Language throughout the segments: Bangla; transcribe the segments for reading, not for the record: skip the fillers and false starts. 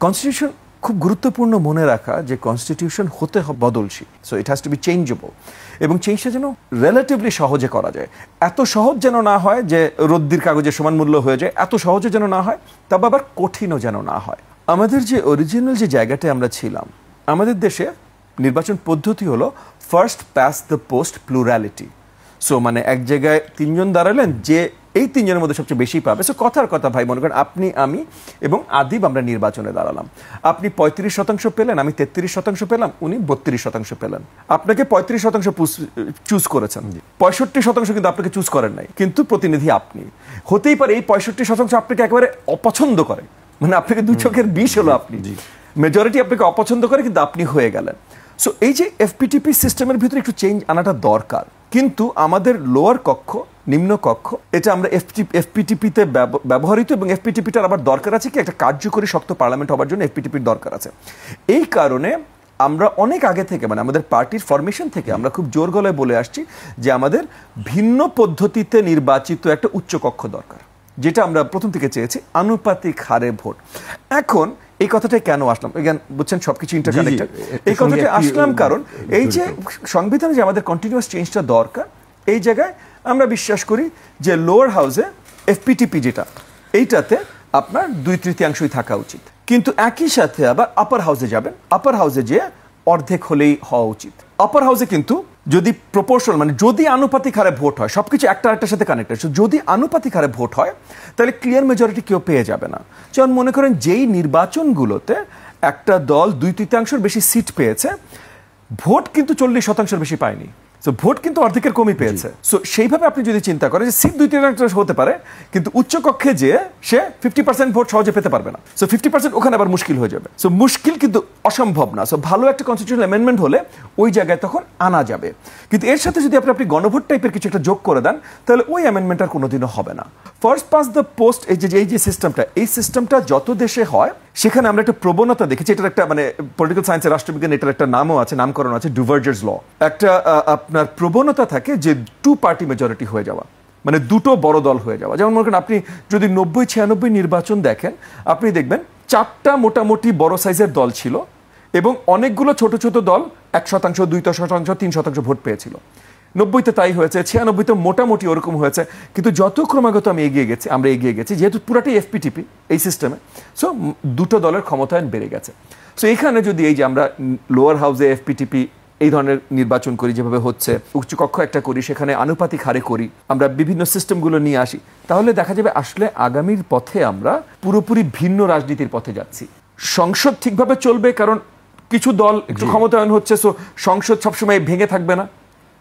কনস্টিটিউশন খুব গুরুত্বপূর্ণ মনে রাখা যে কনস্টিটিউশন হতে হবে বদলশীল, so it has to be changeable, এবং চেঞ্জটা যেন রিলেটিভলি সহজে করা যায়। এত সহজ যেন না হয় যে রদ্দির কাগজের সমান মূল্য হয়ে যায়, এত সহজে যেন না হয়, তবে আবার কঠিনও যেন না হয়। আমাদের যে অরিজিনাল যে জায়গাটায় আমরা ছিলাম, আমাদের দেশে নির্বাচন পদ্ধতি হলো first past the post plurality. So মানে এক জায়গায় তিনজন দাঁড়ালেন, যে এই তিনজনের মধ্যে সবচেয়ে বেশি পাবে। সো কথার কথা ভাই, মনে করেন আপনি, আমি এবং আদিব আমরা নির্বাচনে দাঁড়ালাম। আপনি 35% পেলেন, আমি 33% পেলাম, উনি 32% পেলেন। আপনাকে 35% চুজ করেছেন, 65% কিন্তু আপনাকে চুজ করেন নাই, কিন্তু প্রতিনিধি আপনি। হতেই পারে এই 65% আপনাকে একেবারে অপছন্দ করে, মানে আপনাকে দু চোখের বিষ হলো, আপনি মেজরিটি আপনাকে অপছন্দ করে, কিন্তু আপনি হয়ে গেলেন। সো এই যে এফপিটিপি সিস্টেমের ভিতরে একটু চেঞ্জ আনাটা দরকার, কিন্তু আমাদের লোয়ার কক্ষ, নিম্ন কক্ষ, এটা আমরা এফপিটিপিতে ব্যবহৃত, এবং এফপিটিপিটার আবার দরকার আছে কি একটা কার্যকরী শক্ত পার্লামেন্ট হওয়ার জন্য এফপিটিপির দরকার আছে। এই কারণে আমরা অনেক আগে থেকে, মানে আমাদের পার্টির ফরমেশন থেকে আমরা খুব জোর গলায় বলে আসছি যে আমাদের ভিন্ন পদ্ধতিতে নির্বাচিত একটা উচ্চ কক্ষ দরকার, যেটা আমরা প্রথম থেকে চেয়েছি, আনুপাতিক হারে ভোট। এখন এই কথাটাই কেন আসলাম, বুঝছেন সবকিছু ইন্টারকানেক্টেড। এই কথাটা আসলাম কারণ এই যে সংবিধানে যে আমাদের কন্টিনিউয়াস চেঞ্জটা দরকার, এই জায়গায় আমরা বিশ্বাস করি যে লোয়ার হাউসে এফপিটিপি যেটা, এইটাতে আপনার 2/3 থাকা উচিত, কিন্তু একই সাথে আবার আপার হাউসে যাবেন, আপার হাউসে যে অর্ধেক হলেই হওয়া উচিত। আপার হাউসে কিন্তু যদি প্রপোর্শনাল, মানে যদি আনুপাতিক হারে ভোট হয়, সবকিছু একটা আরেকটার সাথে কানেক্টেড, যদি আনুপাতিক হারে ভোট হয় তাহলে ক্লিয়ার মেজরিটি কেউ পেয়ে যাবে না। যেমন মনে করেন যেই নির্বাচনগুলোতে একটা দল 2/3 বেশি সিট পেয়েছে, ভোট কিন্তু 40% বেশি পায়নি, সো ভোট কিন্তু অর্ধেকের কমই পেয়েছে। সো সেইভাবে আপনি যদি চিন্তা করেন যে সিট 2/3 হতে পারে, কিন্তু উচ্চকক্ষে যে সে 50% ভোট সহজে পেতে পারবে না, সো 50% ওখানে আবার মুশকিল হয়ে যাবে। সো মুশকিল কিন্তু অসম্ভব না। সো ভালো একটা কনস্টিটিউশনাল অ্যামেন্ডমেন্ট হলে ওই জায়গায় তখন আনা যাবে, কিন্তু এর সাথে যদি আপনি গণভোট টাইপের কিছু একটা যোগ করে দেন, তাহলে ওই অ্যামেন্ডমেন্ট আর কোনোদিনও হবে না। ফার্স্ট পাস দ্য পোস্ট, এই যে সিস্টেমটা, এই সিস্টেমটা যত দেশে হয়, সেখানে আমরা একটা প্রবণতা দেখেছি। এটার একটা, মানে পলিটিক্যাল সায়েন্সের রাষ্ট্রবিজ্ঞান এটার একটা নামও আছে, নামকরণ আছে, ডুভার্জার্স ল। একটা আপনার প্রবণতা থাকে যে 2 পার্টি মেজরিটি হয়ে যাওয়া, মানে দুটো বড় দল হয়ে যাওয়া। যেমন মনে করেন আপনি যদি 90-96 নির্বাচন দেখেন, আপনি দেখবেন 4টা মোটামুটি বড় সাইজের দল ছিল, এবং অনেকগুলো ছোট ছোট দল 1%, 2%, 3% ভোট পেয়েছিল। 90-তে তাই হয়েছে, 96-তে মোটামুটি ওরকম হয়েছে। কিন্তু যত ক্রমাগত আমরা এগিয়ে গেছি, যেহেতু পুরাটাই এফপিটিপি এই সিস্টেমে, সো দুটো দলের ক্ষমতায়ন বেড়ে গেছে। সো এখানে যদি এই যে আমরা লোয়ার হাউসে এফপিটিপি এই ধরনের নির্বাচন করি, যেভাবে হচ্ছে উচ্চকক্ষ একটা করি, সেখানে আনুপাতিক হারে করি, আমরা বিভিন্ন সিস্টেমগুলো নিয়ে আসি, তাহলে দেখা যাবে আসলে আগামীর পথে আমরা পুরোপুরি ভিন্ন রাজনীতির পথে যাচ্ছি। সংসদ ঠিকভাবে চলবে, কারণ কিছু দল একটু ক্ষমতায়ন হচ্ছে, সো সংসদ সবসময় ভেঙে থাকবে না,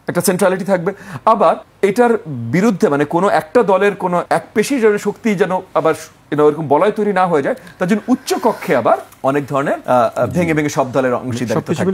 একটা সেন্ট্রালিটি থাকবে। আবার এটার বিরুদ্ধে, মানে কোনো একটা দলের কোনো এক পেশি যেন শক্তি যেন আবার এরকম বলয় তৈরি না হয়ে যায়, তার জন্য উচ্চ কক্ষে আবার অনেক ধরনের ভেঙে ভেঙে সব দলের অংশীদারিত্ব থাকবে।